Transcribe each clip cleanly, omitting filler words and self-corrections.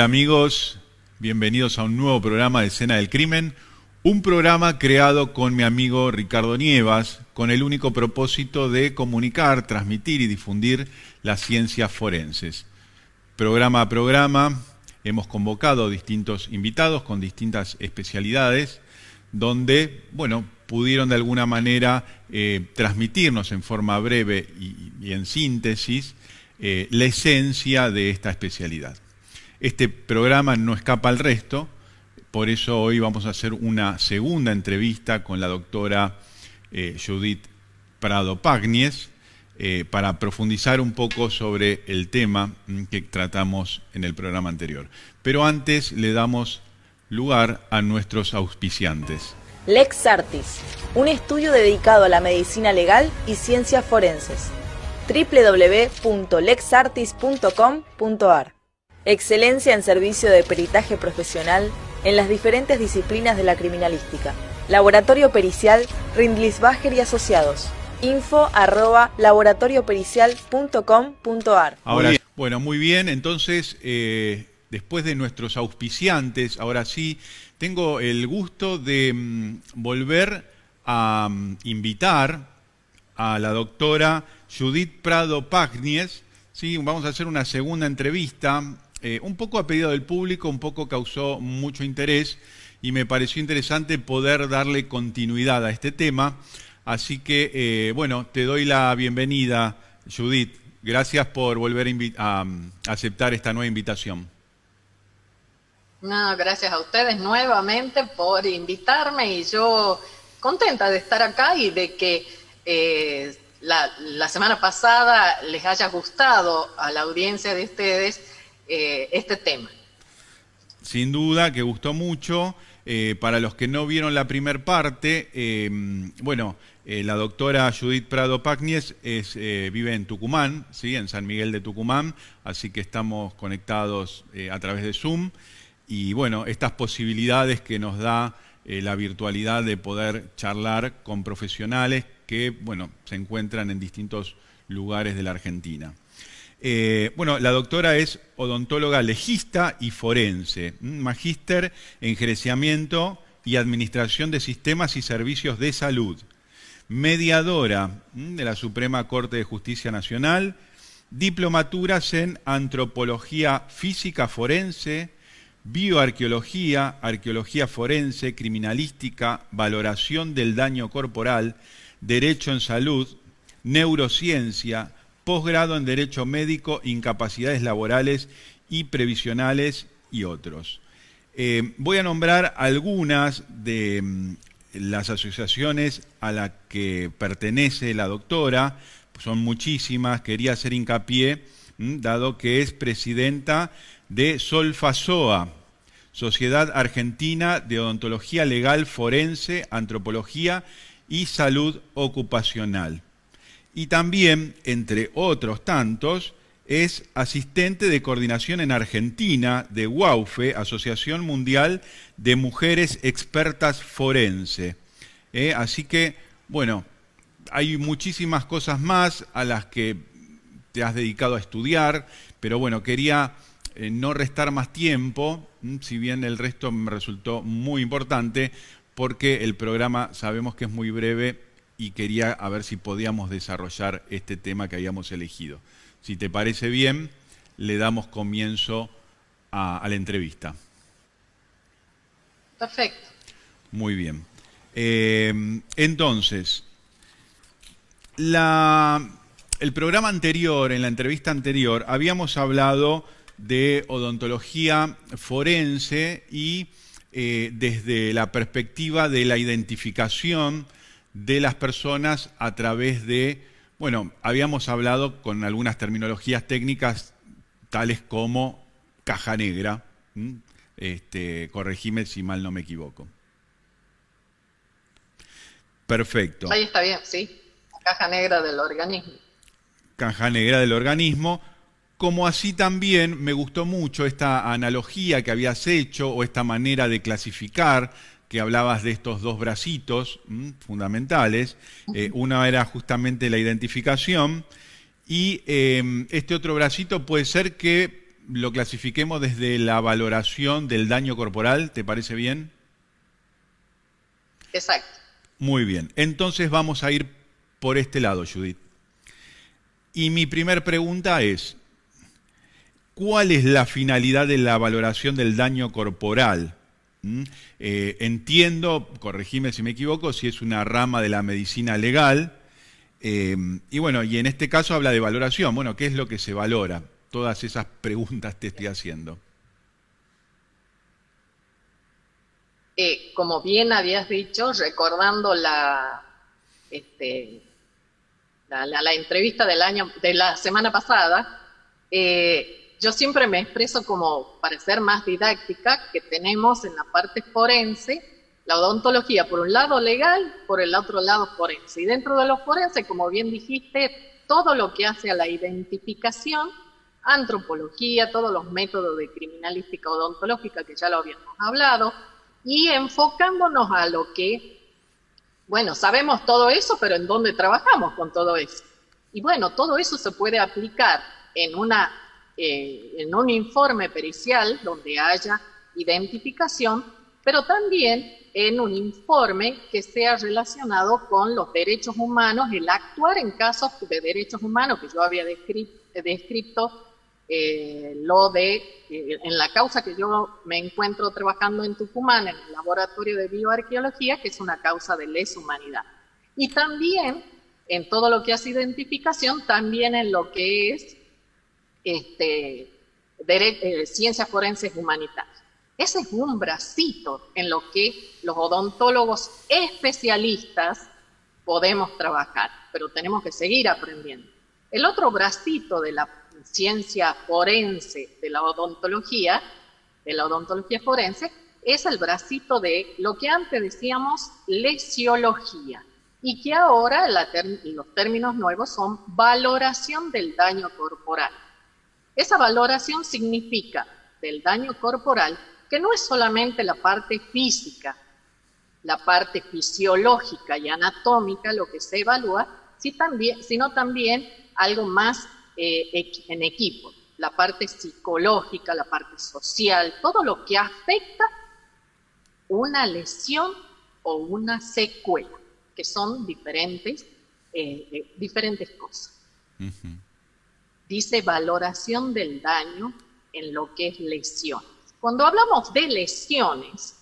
Hola amigos, bienvenidos a un nuevo programa de Escena del Crimen, un programa creado con mi amigo Ricardo Nievas con el único propósito de comunicar, transmitir y difundir las ciencias forenses. Programa a programa hemos convocado distintos invitados con distintas especialidades donde, pudieron de alguna manera transmitirnos en forma breve y en síntesis la esencia de esta especialidad. Este programa no escapa al resto, por eso hoy vamos a hacer una segunda entrevista con la doctora Judith Prado Pagnies para profundizar un poco sobre el tema que tratamos en el programa anterior. Pero antes le damos lugar a nuestros auspiciantes. Lex Artis, un estudio dedicado a la medicina legal y ciencias forenses. www.lexartis.com.ar. Excelencia en servicio de peritaje profesional en las diferentes disciplinas de la criminalística. Laboratorio Pericial Rindlisbacher y Asociados. info@laboratoriopericial.com.ar. Ahora, muy bien, entonces, después de nuestros auspiciantes, ahora sí, tengo el gusto de volver a invitar a la doctora Judith Prado Pagnies. Sí, vamos a hacer una segunda entrevista, un poco a pedido del público, un poco causó mucho interés y me pareció interesante poder darle continuidad a este tema. Así que, te doy la bienvenida, Judith. Gracias por volver a aceptar esta nueva invitación. No, gracias a ustedes nuevamente por invitarme y yo contenta de estar acá y de que la semana pasada les haya gustado a la audiencia de ustedes este tema. Sin duda que gustó mucho. Para los que no vieron la primer parte, la doctora Judith Prado Pagnies vive en Tucumán, ¿sí? En San Miguel de Tucumán, así que estamos conectados a través de Zoom. Y estas posibilidades que nos da la virtualidad de poder charlar con profesionales que se encuentran en distintos lugares de la Argentina. La doctora es odontóloga legista y forense, magíster en gerenciamiento y administración de sistemas y servicios de salud, mediadora de la Suprema Corte de Justicia Nacional, diplomaturas en antropología física forense, bioarqueología, arqueología forense, criminalística, valoración del daño corporal, derecho en salud, neurociencia, posgrado en Derecho Médico, Incapacidades Laborales y Previsionales y otros. Voy a nombrar algunas de las asociaciones a las que pertenece la doctora, son muchísimas, quería hacer hincapié, dado que es presidenta de Solfasoa, Sociedad Argentina de Odontología Legal Forense, Antropología y Salud Ocupacional. Y también, entre otros tantos, es asistente de coordinación en Argentina de WAUFE, Asociación Mundial de Mujeres Expertas Forense. Así que, hay muchísimas cosas más a las que te has dedicado a estudiar, pero quería no restar más tiempo, si bien el resto me resultó muy importante, porque el programa sabemos que es muy breve y quería a ver si podíamos desarrollar este tema que habíamos elegido. Si te parece bien, le damos comienzo a la entrevista. Perfecto. Muy bien. Entonces, el programa anterior, en la entrevista anterior, habíamos hablado de odontología forense y desde la perspectiva de la identificación de las personas a través de, habíamos hablado con algunas terminologías técnicas tales como caja negra, corregime si mal no me equivoco. Perfecto. Ahí está bien, sí, caja negra del organismo. Caja negra del organismo, como así también me gustó mucho esta analogía que habías hecho o esta manera de clasificar, que hablabas de estos dos bracitos fundamentales. Una era justamente la identificación y este otro bracito puede ser que lo clasifiquemos desde la valoración del daño corporal, ¿te parece bien? Exacto. Muy bien, entonces vamos a ir por este lado, Judith. Y mi primer pregunta es, ¿cuál es la finalidad de la valoración del daño corporal? Entiendo, corregime si me equivoco, si es una rama de la medicina legal, y bueno, y en este caso habla de valoración. Bueno, ¿qué es lo que se valora? Todas esas preguntas te estoy haciendo. Como bien habías dicho, recordando la entrevista de la semana pasada, yo siempre me expreso como, para ser más didáctica, que tenemos en la parte forense la odontología, por un lado legal, por el otro lado forense. Y dentro de los forenses, como bien dijiste, todo lo que hace a la identificación, antropología, todos los métodos de criminalística odontológica, que ya lo habíamos hablado, y enfocándonos a lo que, bueno, sabemos todo eso, pero ¿en dónde trabajamos con todo eso? Y bueno, todo eso se puede aplicar en un informe pericial donde haya identificación, pero también en un informe que sea relacionado con los derechos humanos, el actuar en casos de derechos humanos, que yo había descrito en la causa que yo me encuentro trabajando en Tucumán, en el laboratorio de bioarqueología, que es una causa de lesa humanidad. Y también en todo lo que hace identificación, también en lo que es ciencias forenses humanitarias. Ese es un bracito en lo que los odontólogos especialistas podemos trabajar, pero tenemos que seguir aprendiendo. El otro bracito de la ciencia forense de la odontología forense, es el bracito de lo que antes decíamos lesiología, y que ahora los términos nuevos son valoración del daño corporal. Esa valoración significa del daño corporal que no es solamente la parte física, la parte fisiológica y anatómica lo que se evalúa, sino también algo más en equipo, la parte psicológica, la parte social, todo lo que afecta una lesión o una secuela, que son diferentes cosas. Uh-huh. Dice valoración del daño en lo que es lesiones. Cuando hablamos de lesiones,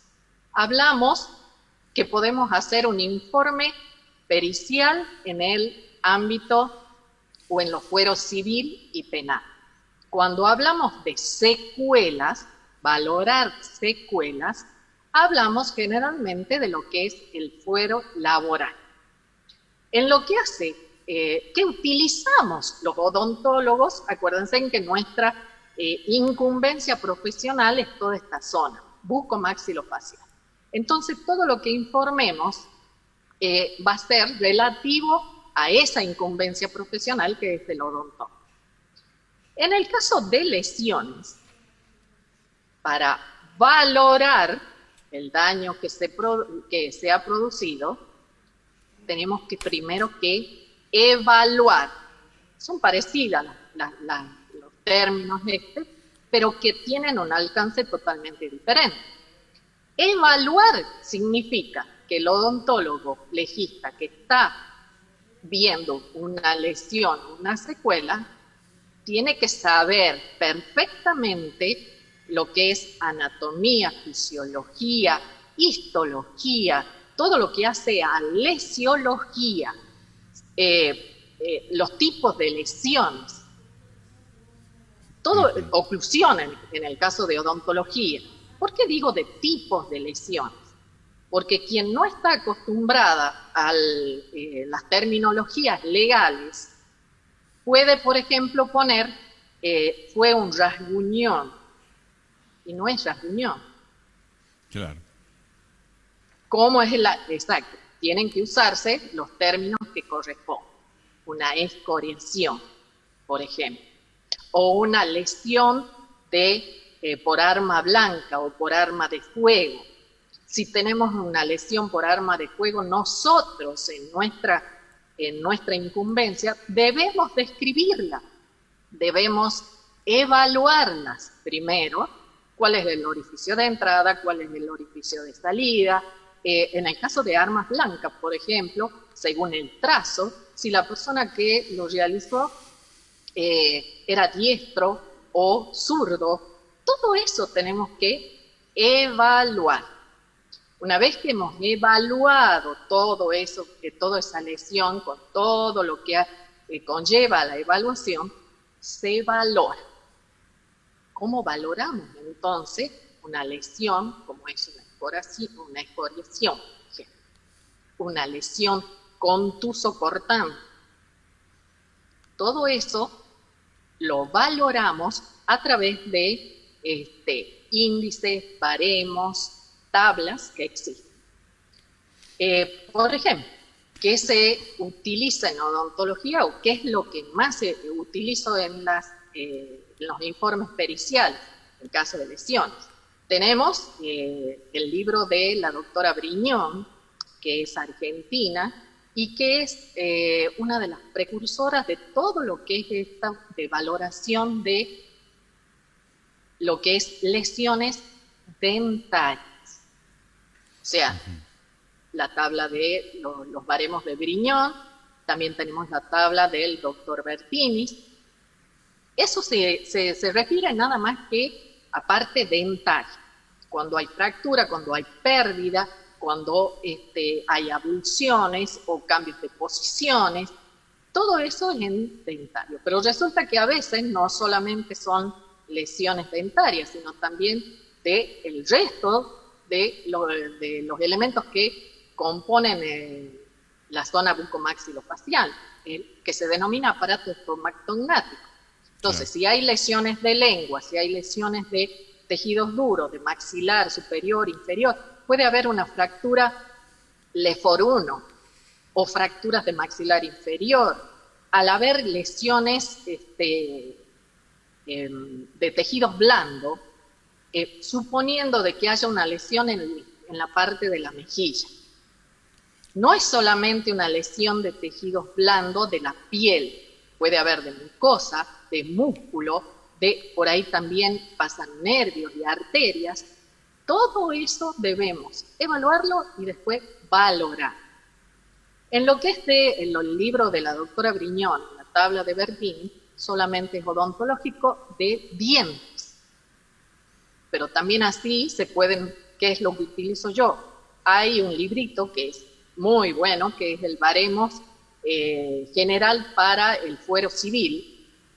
hablamos que podemos hacer un informe pericial en el ámbito o en los fueros civil y penal. Cuando hablamos de secuelas, valorar secuelas, hablamos generalmente de lo que es el fuero laboral. En lo que hace, ¿qué utilizamos los odontólogos? Acuérdense en que nuestra incumbencia profesional es toda esta zona, bucomaxilofacial. Entonces, todo lo que informemos va a ser relativo a esa incumbencia profesional que es el odontólogo. En el caso de lesiones, para valorar el daño que se ha producido, tenemos que primero que evaluar. Son parecidas los términos pero que tienen un alcance totalmente diferente. Evaluar significa que el odontólogo legista que está viendo una lesión, una secuela, tiene que saber perfectamente lo que es anatomía, fisiología, histología, todo lo que hace a lesiología, los tipos de lesiones, todo, oclusión en el caso de odontología. ¿Por qué digo de tipos de lesiones? Porque quien no está acostumbrada a las terminologías legales puede, por ejemplo, poner fue un rasguñón, y no es rasguñón. Claro. ¿Cómo es exacto? Tienen que usarse los términos que corresponden. Una escoriación, por ejemplo, o una lesión por arma blanca o por arma de fuego. Si tenemos una lesión por arma de fuego, nosotros en nuestra incumbencia debemos describirla, debemos evaluarlas primero, cuál es el orificio de entrada, cuál es el orificio de salida. En el caso de armas blancas, por ejemplo, según el trazo, si la persona que lo realizó era diestro o zurdo, todo eso tenemos que evaluar. Una vez que hemos evaluado todo eso, toda esa lesión, con todo lo que conlleva la evaluación, se valora. ¿Cómo valoramos entonces una lesión como es una escoriación, una lesión contuso-cortante? Todo eso lo valoramos a través de índices, baremos, tablas que existen. Por ejemplo, ¿qué se utiliza en odontología o qué es lo que más se utiliza en los informes periciales en caso de lesiones? Tenemos el libro de la doctora Briñón, que es argentina y que es una de las precursoras de todo lo que es esta de valoración de lo que es lesiones dentarias. O sea, la tabla de los baremos de Briñón, también tenemos la tabla del doctor Bertini. Eso se refiere nada más que a parte dentaria. Cuando hay fractura, cuando hay pérdida, cuando hay abulsiones o cambios de posiciones, todo eso es en dentario. Pero resulta que a veces no solamente son lesiones dentarias, sino también del resto de los elementos que componen la zona bucomaxilofacial, que se denomina aparato estomacognático. Entonces, si hay lesiones de lengua, si hay lesiones de tejidos duros, de maxilar superior, inferior, puede haber una fractura LEFOR 1 o fracturas de maxilar inferior. Al haber lesiones de tejidos blandos, suponiendo de que haya una lesión en la parte de la mejilla. No es solamente una lesión de tejidos blandos de la piel, puede haber de mucosa, de músculo, por ahí también pasan nervios y arterias. Todo eso debemos evaluarlo y después valorar. En lo que es el libro de la doctora Briñón, la tabla de Bertini, solamente es odontológico de dientes. Pero también así se pueden, ¿qué es lo que utilizo yo? Hay un librito que es muy bueno, que es el Baremos General para el Fuero Civil,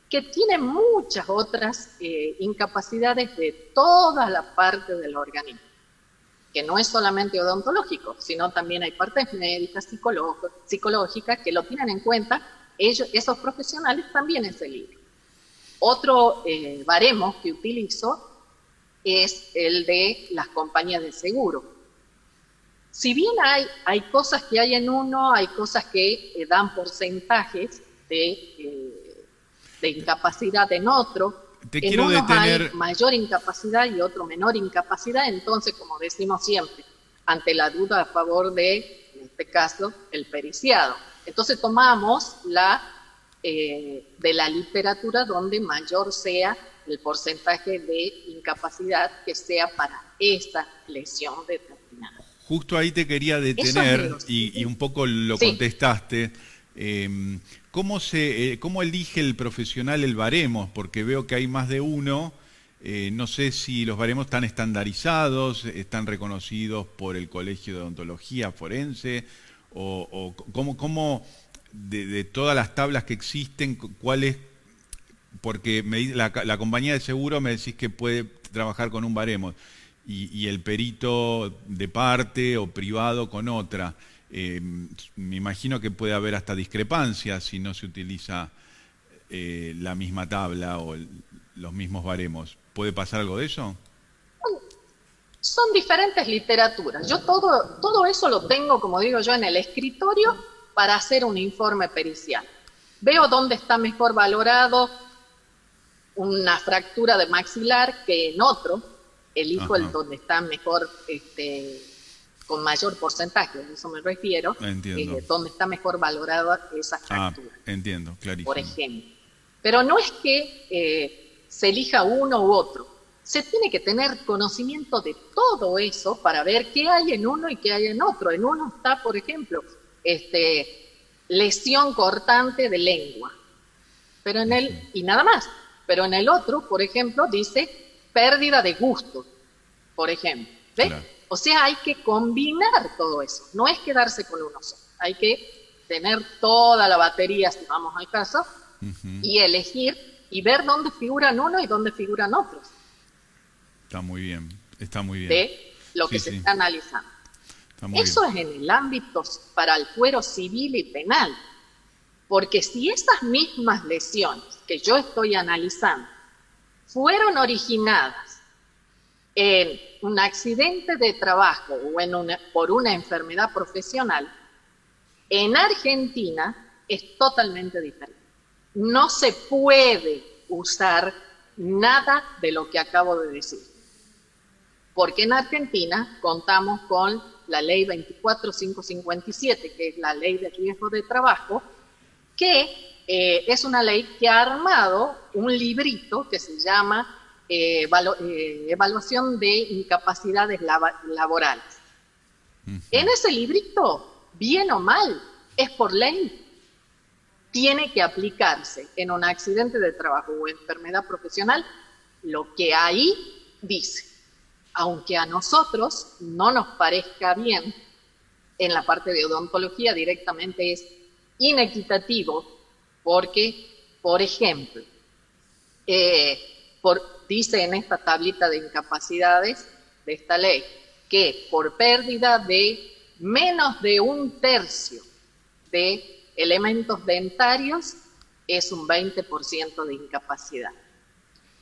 que tiene muchas otras incapacidades de toda la parte del organismo, que no es solamente odontológico, sino también hay partes médicas, psicológicas, que lo tienen en cuenta esos profesionales también en ese libro. Otro baremo que utilizo es el de las compañías de seguro. Si bien hay cosas que hay en uno, hay cosas que dan porcentajes de incapacidad en otro, en unos hay mayor incapacidad y otro menor incapacidad, entonces, como decimos siempre, ante la duda a favor de, en este caso, el periciado. Entonces tomamos de la literatura donde mayor sea el porcentaje de incapacidad que sea para esta lesión determinada. Justo ahí te quería detener y un poco lo contestaste. ¿Cómo elige el profesional el baremo? Porque veo que hay más de uno. No sé si los baremos están estandarizados, están reconocidos por el Colegio de Odontología Forense, o cómo de todas las tablas que existen, ¿cuál es? Porque la compañía de seguro me decís que puede trabajar con un baremo y el perito de parte o privado con otra. Me imagino que puede haber hasta discrepancias si no se utiliza la misma tabla o los mismos baremos. ¿Puede pasar algo de eso? Son diferentes literaturas. Yo todo eso lo tengo, como digo yo, en el escritorio para hacer un informe pericial. Veo dónde está mejor valorado una fractura de maxilar que en otro. Elijo el donde está mejor, con mayor porcentaje, a eso me refiero, donde está mejor valorada esa fractura. Entiendo, clarísimo. Por ejemplo. Pero no es que se elija uno u otro. Se tiene que tener conocimiento de todo eso para ver qué hay en uno y qué hay en otro. En uno está, por ejemplo, lesión cortante de lengua, pero y nada más. Pero en el otro, por ejemplo, dice pérdida de gusto, por ejemplo. ¿Ves? Claro. O sea, hay que combinar todo eso. No es quedarse con uno solo. Hay que tener toda la batería, si vamos al caso, y elegir y ver dónde figuran uno y dónde figuran otros. Está muy bien, está muy bien. De lo que se está analizando. Eso es en el ámbito para el fuero civil y penal. Porque si esas mismas lesiones que yo estoy analizando fueron originadas en un accidente de trabajo o por una enfermedad profesional, en Argentina es totalmente diferente. No se puede usar nada de lo que acabo de decir. Porque en Argentina contamos con la ley 24557, que es la ley de riesgo de trabajo, que es una ley que ha armado un librito que se llama Evaluación de Incapacidades Laborales. En ese librito, bien o mal, es por ley. Tiene que aplicarse en un accidente de trabajo o enfermedad profesional lo que ahí dice. Aunque a nosotros no nos parezca bien, en la parte de odontología directamente es inequitativo, porque, por ejemplo, dice en esta tablita de incapacidades de esta ley que por pérdida de menos de 1/3 de elementos dentarios es un 20% de incapacidad.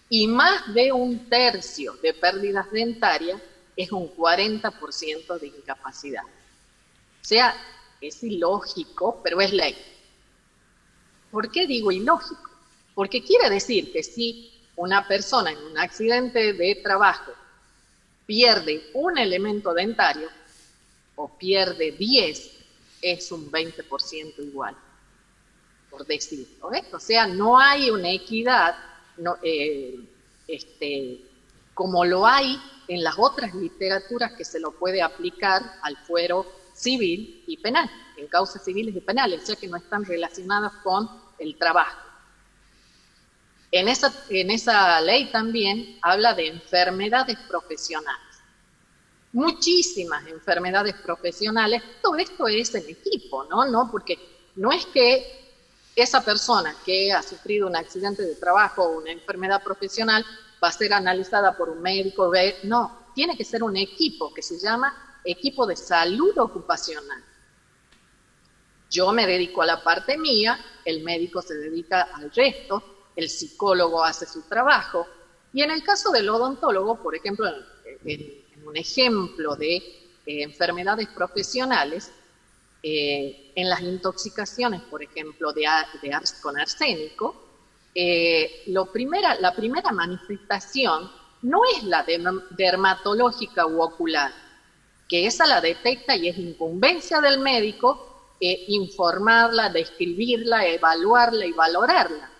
Y más de 1/3 de pérdidas dentarias es un 40% de incapacidad. O sea, es ilógico, pero es ley. ¿Por qué digo ilógico? Porque quiere decir que si una persona en un accidente de trabajo pierde un elemento dentario o pierde 10, es un 20% igual, por decirlo. O sea, no hay una equidad como lo hay en las otras literaturas que se lo puede aplicar al fuero civil y penal, en causas civiles y penales, ya que no están relacionadas con el trabajo. En esa ley también habla de enfermedades profesionales. Muchísimas enfermedades profesionales, todo esto es en equipo, ¿no? Porque no es que esa persona que ha sufrido un accidente de trabajo o una enfermedad profesional va a ser analizada por un médico, no, tiene que ser un equipo que se llama equipo de salud ocupacional. Yo me dedico a la parte mía, el médico se dedica al resto, el psicólogo hace su trabajo, y en el caso del odontólogo, por ejemplo, en un ejemplo de enfermedades profesionales, en las intoxicaciones, por ejemplo, con arsénico, la primera manifestación no es la dermatológica u ocular, que esa la detecta y es incumbencia del médico informarla, describirla, evaluarla y valorarla.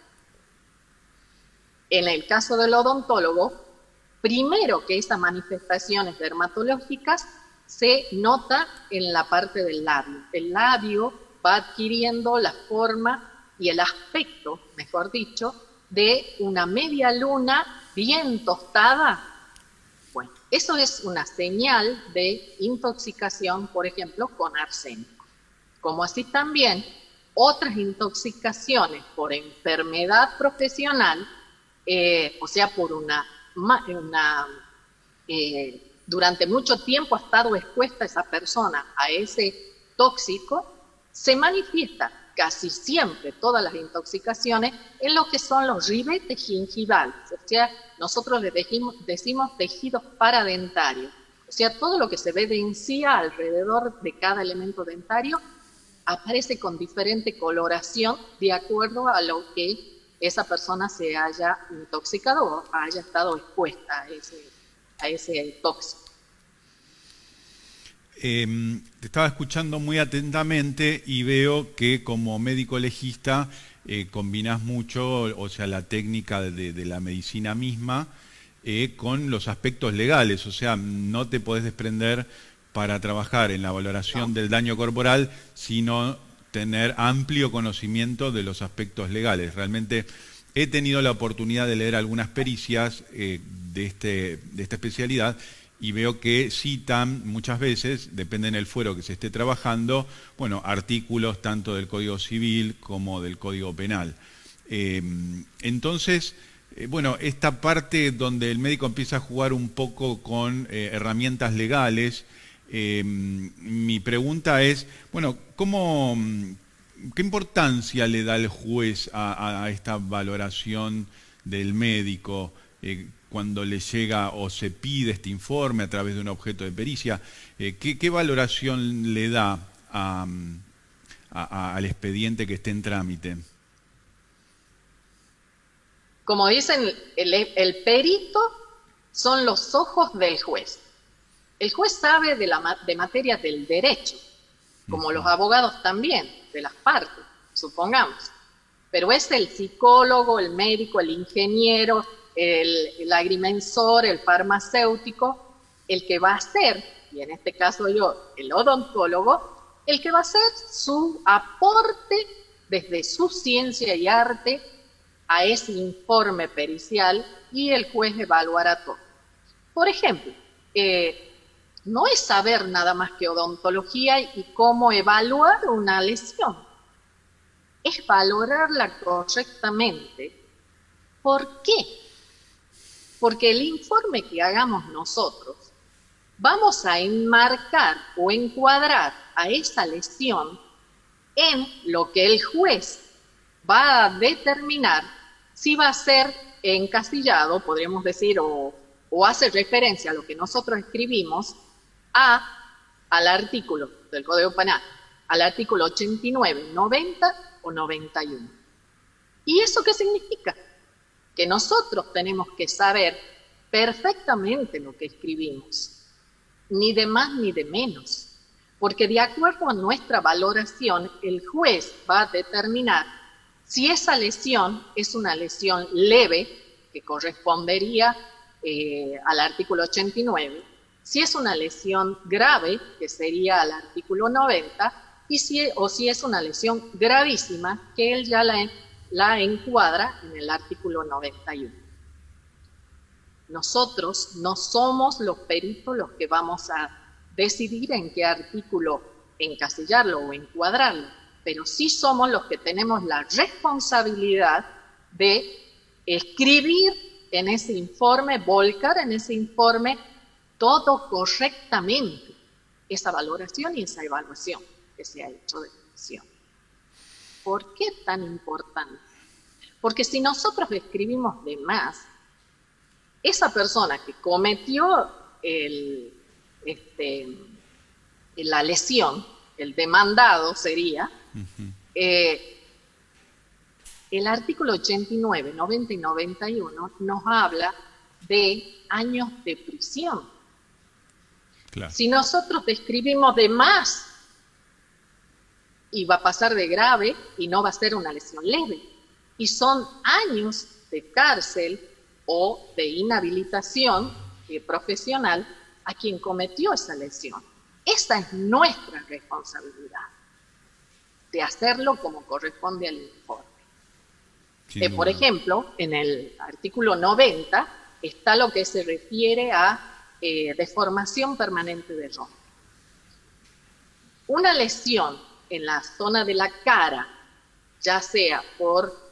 En el caso del odontólogo, primero que esas manifestaciones dermatológicas se nota en la parte del labio. El labio va adquiriendo la forma y el aspecto, mejor dicho, de una media luna bien tostada. Bueno, eso es una señal de intoxicación, por ejemplo, con arsénico. Como así también otras intoxicaciones por enfermedad profesional, o sea, por durante mucho tiempo ha estado expuesta esa persona a ese tóxico, se manifiesta casi siempre todas las intoxicaciones en lo que son los ribetes gingivales, o sea, nosotros le decimos tejidos paradentarios, o sea, todo lo que se ve de encía alrededor de cada elemento dentario aparece con diferente coloración de acuerdo a lo que esa persona se haya intoxicado o haya estado expuesta a ese tóxico. Te estaba escuchando muy atentamente y veo que como médico legista combinás mucho, o sea, la técnica de la medicina misma con los aspectos legales, o sea, no te podés desprender para trabajar en la valoración del daño corporal, sino tener amplio conocimiento de los aspectos legales. Realmente he tenido la oportunidad de leer algunas pericias de esta especialidad y veo que citan muchas veces, depende del fuero que se esté trabajando, bueno, artículos tanto del Código Civil como del Código Penal. Entonces, bueno, esta parte donde el médico empieza a jugar un poco con herramientas legales, mi pregunta es, bueno, ¿qué importancia le da el juez a esta valoración del médico cuando le llega o se pide este informe a través de un objeto de pericia? ¿Qué valoración le da al expediente que esté en trámite? Como dicen, el perito son los ojos del juez. El juez sabe de materias del derecho, como los abogados también, de las partes, supongamos. Pero es el psicólogo, el médico, el ingeniero, el agrimensor, el farmacéutico, el que va a ser, y en este caso yo, el odontólogo, el que va a hacer su aporte desde su ciencia y arte a ese informe pericial y el juez evaluará todo. Por ejemplo, no es saber nada más que odontología y cómo evaluar una lesión. Es valorarla correctamente. ¿Por qué? Porque el informe que hagamos nosotros, vamos a enmarcar o encuadrar a esa lesión en lo que el juez va a determinar si va a ser encasillado, podríamos decir, o hace referencia a lo que nosotros escribimos, al artículo del Código Penal, al artículo 89, 90 o 91. ¿Y eso qué significa? Que nosotros tenemos que saber perfectamente lo que escribimos, ni de más ni de menos, porque de acuerdo a nuestra valoración, el juez va a determinar si esa lesión es una lesión leve, que correspondería al artículo 89, si es una lesión grave, que sería al artículo 90, o si es una lesión gravísima, que él ya la encuadra en el artículo 91. Nosotros no somos los peritos los que vamos a decidir en qué artículo encasillarlo o encuadrarlo, pero sí somos los que tenemos la responsabilidad de escribir en ese informe, volcar en ese informe todo correctamente, esa valoración y esa evaluación que se ha hecho de la lesión. ¿Por qué tan importante? Porque si nosotros escribimos de más, esa persona que cometió la lesión, el demandado sería, el artículo 89, 90 y 91 nos habla de años de prisión. Claro. Si nosotros describimos de más, y va a pasar de grave y no va a ser una lesión leve, y son años de cárcel o de inhabilitación profesional a quien cometió esa lesión. Esa es nuestra responsabilidad, de hacerlo como corresponde al informe. Por ejemplo, en el artículo 90 está lo que se refiere a deformación permanente del rostro. Una lesión en la zona de la cara, ya sea por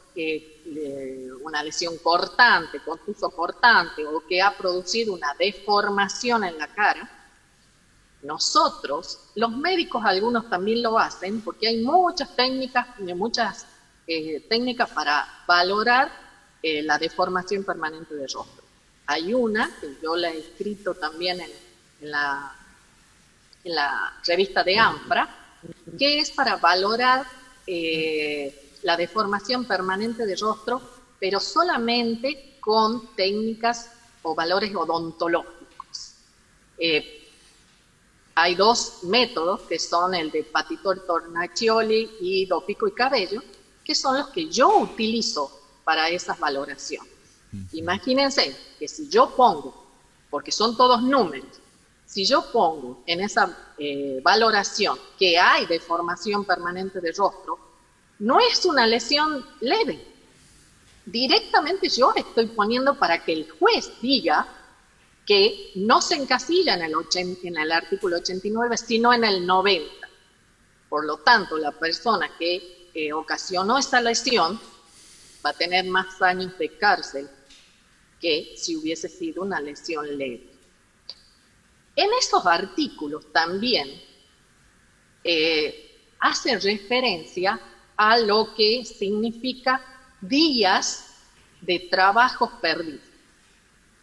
una lesión cortante, contuso cortante, o que ha producido una deformación en la cara, nosotros, los médicos, algunos también lo hacen, porque hay muchas técnicas para valorar la deformación permanente del rostro. Hay una, que yo la he escrito también en la revista de ANFRA, que es para valorar la deformación permanente del rostro, pero solamente con técnicas o valores odontológicos. Hay dos métodos, que son el de Patitor Tornaccioli y Dopico y Cabello, que son los que yo utilizo para esas valoraciones. Imagínense que si yo pongo, porque son todos números, si yo pongo en esa valoración que hay deformación permanente de rostro, no es una lesión leve. Directamente yo estoy poniendo para que el juez diga que no se encasilla en el artículo 89, sino en el 90. Por lo tanto, la persona que ocasionó esa lesión va a tener más años de cárcel que si hubiese sido una lesión leve. En esos artículos también hacen referencia a lo que significa días de trabajos perdidos.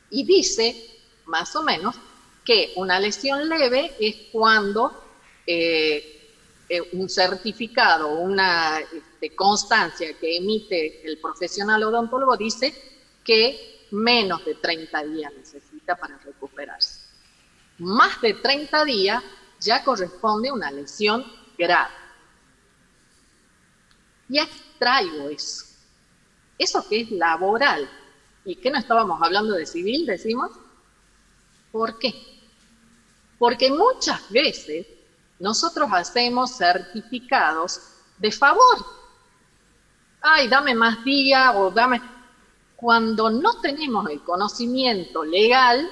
Y dice, más o menos, que una lesión leve es cuando un certificado, una constancia que emite el profesional odontólogo dice que menos de 30 días necesita para recuperarse. Más de 30 días ya corresponde a una lesión grave. Y aquí traigo eso. Eso que es laboral. ¿Y qué no estábamos hablando de civil, decimos? ¿Por qué? Porque muchas veces nosotros hacemos certificados de favor. Ay, dame más días o dame... Cuando no tenemos el conocimiento legal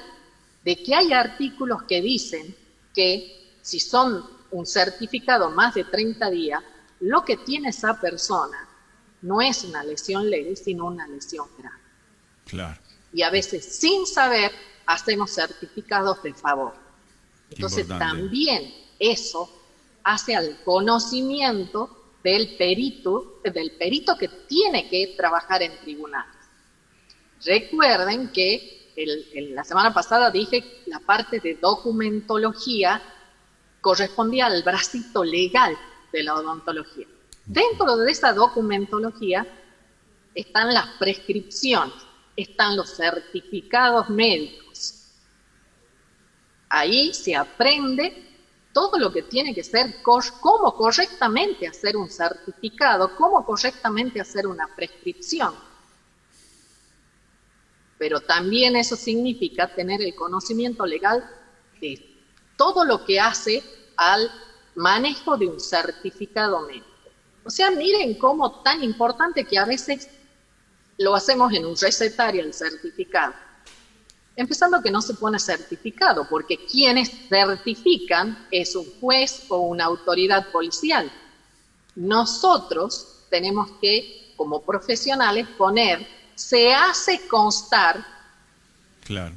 de que hay artículos que dicen que si son un certificado más de 30 días, lo que tiene esa persona no es una lesión leve, sino una lesión grave. Claro. Y a veces, sin saber, hacemos certificados de favor. Entonces, también eso hace al conocimiento del perito que tiene que trabajar en tribunales. Recuerden que la semana pasada dije la parte de documentología correspondía al bracito legal de la odontología. Dentro de esa documentología están las prescripciones, están los certificados médicos. Ahí se aprende todo lo que tiene que ser, cómo correctamente hacer un certificado, cómo correctamente hacer una prescripción. Pero también eso significa tener el conocimiento legal de todo lo que hace al manejo de un certificado médico. O sea, miren cómo tan importante que a veces lo hacemos en un recetario el certificado. Empezando que no se pone certificado, porque quienes certifican es un juez o una autoridad policial. Nosotros tenemos que, como profesionales, poner, se hace constar. Claro.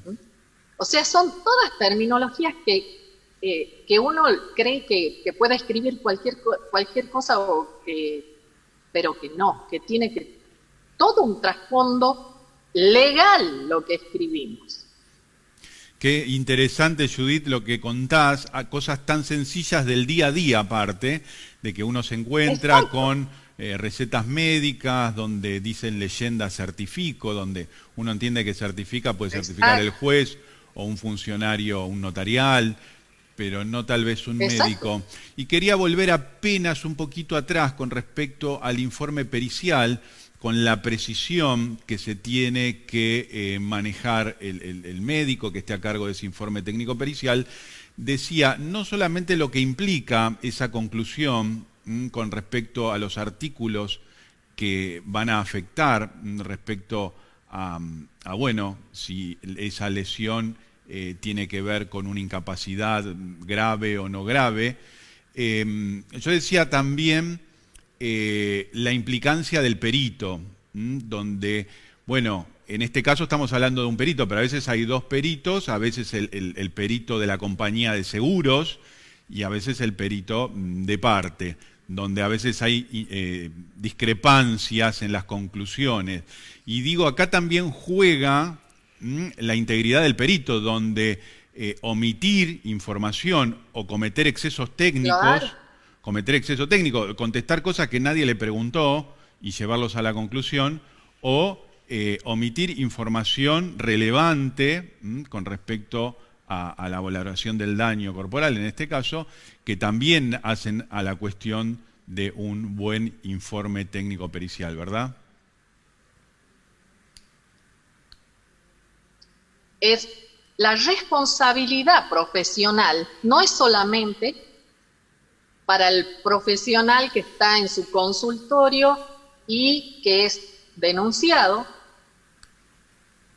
O sea, son todas terminologías que uno cree que puede escribir cualquier cosa, pero que no, que tiene que todo un trasfondo legal lo que escribimos. Qué interesante, Judith, lo que contás, a cosas tan sencillas del día a día aparte, de que uno se encuentra Exacto. con recetas médicas, donde dicen leyenda certifico, donde uno entiende que certifica, puede certificar el juez o un funcionario, un notarial, pero no tal vez un médico. Y quería volver apenas un poquito atrás con respecto al informe pericial, con la precisión que se tiene que manejar el médico que esté a cargo de ese informe técnico pericial. Decía, no solamente lo que implica esa conclusión con respecto a los artículos que van a afectar respecto a bueno, si esa lesión tiene que ver con una incapacidad grave o no grave. Yo decía también la implicancia del perito, donde, bueno, en este caso estamos hablando de un perito, pero a veces hay dos peritos, a veces el perito de la compañía de seguros y a veces el perito de parte, donde a veces hay discrepancias en las conclusiones. Y digo, acá también juega la integridad del perito, donde omitir información o cometer excesos técnicos, contestar cosas que nadie le preguntó y llevarlos a la conclusión, o omitir información relevante con respecto a la valoración del daño corporal, en este caso, que también hacen a la cuestión de un buen informe técnico pericial, ¿verdad? Es la responsabilidad profesional, no es solamente para el profesional que está en su consultorio y que es denunciado,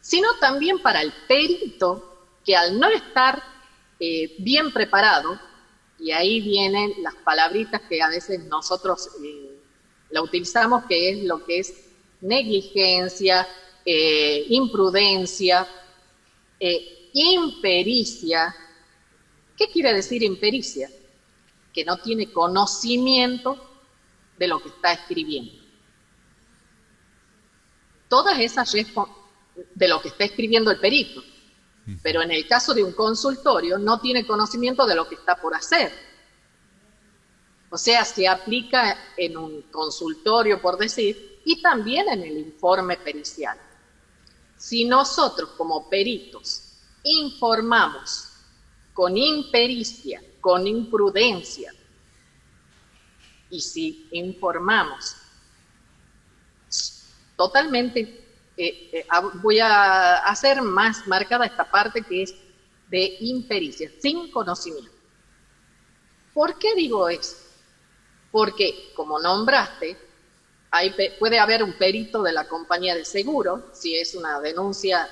sino también para el perito que al no estar bien preparado, y ahí vienen las palabritas que a veces nosotros la utilizamos, que es lo que es negligencia, imprudencia, impericia. ¿Qué quiere decir impericia? Que no tiene conocimiento de lo que está escribiendo. Todas esas de lo que está escribiendo el perito, pero en el caso de un consultorio no tiene conocimiento de lo que está por hacer. O sea, se aplica en un consultorio, por decir, y también en el informe pericial. Si nosotros como peritos informamos con impericia, con imprudencia, y si informamos totalmente, voy a hacer más marcada esta parte que es de impericia, sin conocimiento. ¿Por qué digo eso? Porque, como nombraste, puede haber un perito de la compañía de seguro, si es una denuncia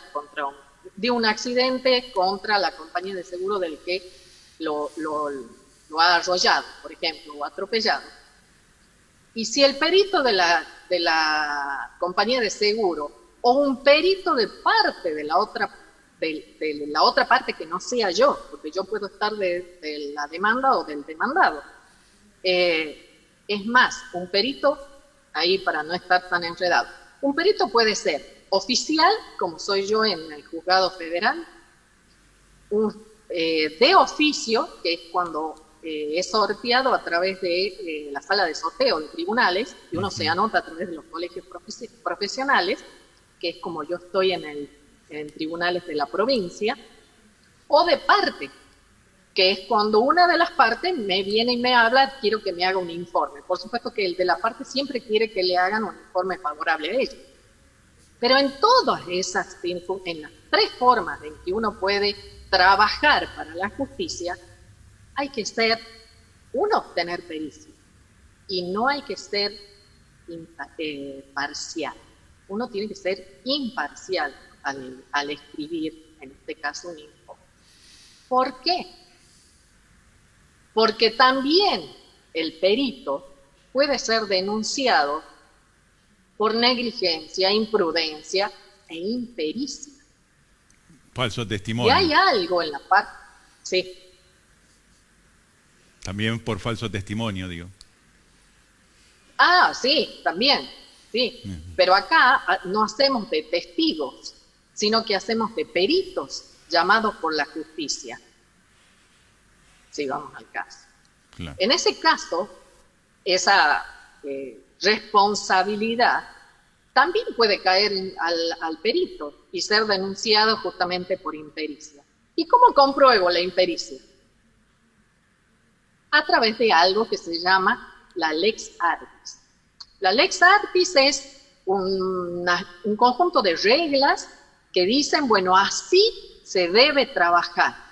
de un accidente contra la compañía de seguro del que lo ha arrollado, por ejemplo, o atropellado. Y si el perito de la compañía de seguro o un perito de parte de la otra parte que no sea yo, porque yo puedo estar de la demanda o del demandado. Es más, un perito, ahí para no estar tan enredado, un perito puede ser oficial, como soy yo en el juzgado federal, de oficio, que es cuando es sorteado a través de la sala de sorteo de tribunales, y uno se anota a través de los colegios profesionales, que es como yo estoy en tribunales de la provincia, o de parte, que es cuando una de las partes me viene y me habla, quiero que me haga un informe. Por supuesto que el de la parte siempre quiere que le hagan un informe favorable a ella. Pero en todas esas, en las tres formas en que uno puede trabajar para la justicia, hay que tener pericia, y no hay que ser parcial. Uno tiene que ser imparcial al escribir, en este caso, un informe. ¿Por qué? Porque también el perito puede ser denunciado por negligencia, imprudencia e impericia. Falso testimonio. Y hay algo en la parte... Sí. También por falso testimonio, digo. Ah, sí, también, sí. Pero acá no hacemos de testigos, sino que hacemos de peritos llamados por la justicia. Sí, vamos al caso. Claro. En ese caso, esa responsabilidad también puede caer al perito y ser denunciado justamente por impericia. ¿Y cómo compruebo la impericia? A través de algo que se llama la lex artis. La lex artis es un conjunto de reglas que dicen, bueno, así se debe trabajar.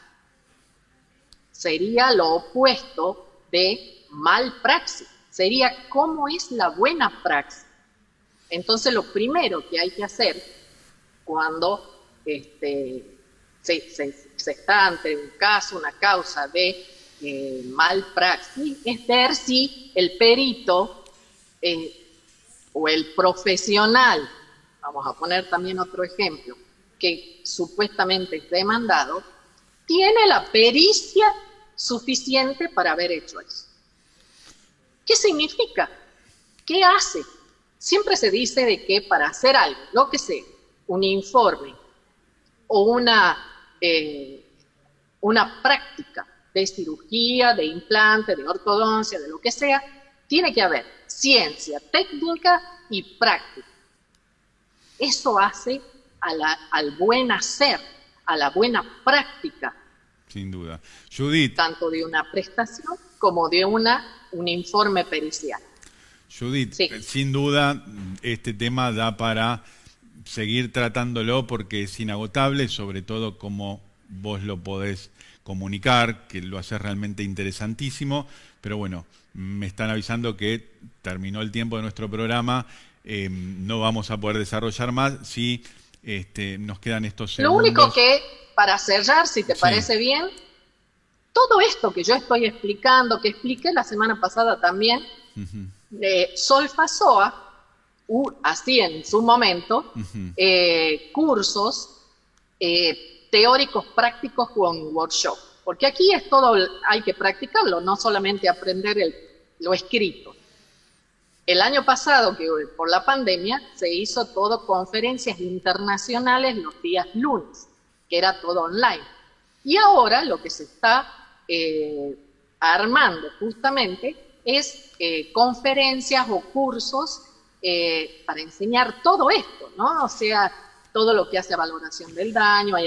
Sería lo opuesto de mal praxis. Sería cómo es la buena praxis. Entonces, lo primero que hay que hacer cuando se está ante un caso, una causa de mal praxis, es ver si el perito o el profesional, vamos a poner también otro ejemplo, que supuestamente es demandado, tiene la pericia suficiente para haber hecho eso. ¿Qué significa? ¿Qué hace? Siempre se dice de que para hacer algo, lo que sea, un informe o una práctica de cirugía, de implante, de ortodoncia, de lo que sea, tiene que haber ciencia, técnica y práctica. Eso hace al buen hacer, a la buena práctica. Sin duda. Judith. Tanto de una prestación como de una un informe pericial. Judith, Sí. sin duda este tema da para seguir tratándolo porque es inagotable, sobre todo como vos lo podés comunicar, que lo haces realmente interesantísimo, pero bueno, me están avisando que terminó el tiempo de nuestro programa, no vamos a poder desarrollar más si nos quedan estos segundos. Lo único que, para cerrar, si te Sí. parece bien, todo esto que yo estoy explicando, que expliqué la semana pasada también, Solfasoa, así en su momento, cursos teóricos prácticos con workshop. Porque aquí es todo, hay que practicarlo, no solamente aprender lo escrito. El año pasado, que por la pandemia, se hizo todo conferencias internacionales los días lunes, que era todo online. Y ahora lo que se está armando justamente es conferencias o cursos para enseñar todo esto, ¿no? O sea, todo lo que hace a valoración del daño, a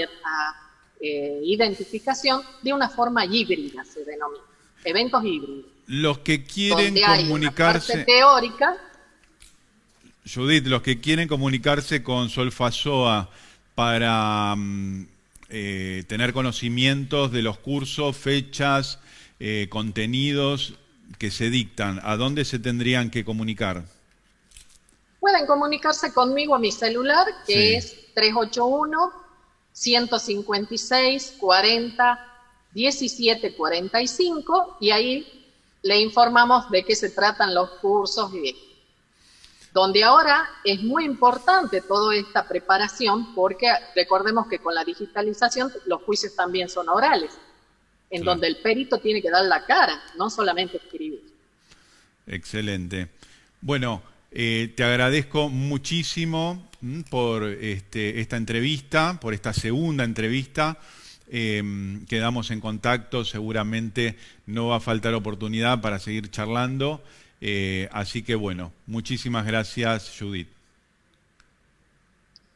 identificación de una forma híbrida, se denomina. Eventos híbridos. Los que quieren Donde hay comunicarse, una parte teórica. Judith, los que quieren comunicarse con Solfasoa para tener conocimientos de los cursos, fechas, contenidos que se dictan, ¿a dónde se tendrían que comunicar? Pueden comunicarse conmigo a mi celular, que Sí. es 381-156-40-1745, y ahí le informamos de qué se tratan los cursos, y donde ahora es muy importante toda esta preparación, porque recordemos que con la digitalización los juicios también son orales, en Claro. donde el perito tiene que dar la cara, no solamente escribir. Excelente. Bueno, te agradezco muchísimo por esta entrevista, por esta segunda entrevista. Quedamos en contacto, seguramente no va a faltar oportunidad para seguir charlando. Así que bueno, muchísimas gracias, Judith.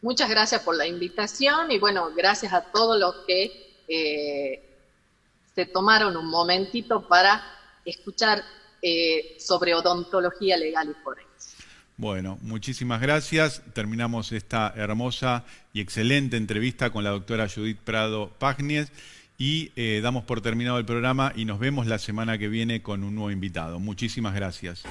Muchas gracias por la invitación y bueno, gracias a todos los que se tomaron un momentito para escuchar sobre odontología legal y forense. Bueno, muchísimas gracias. Terminamos esta hermosa y excelente entrevista con la doctora Judith Prado Pagnies y damos por terminado el programa y nos vemos la semana que viene con un nuevo invitado. Muchísimas gracias.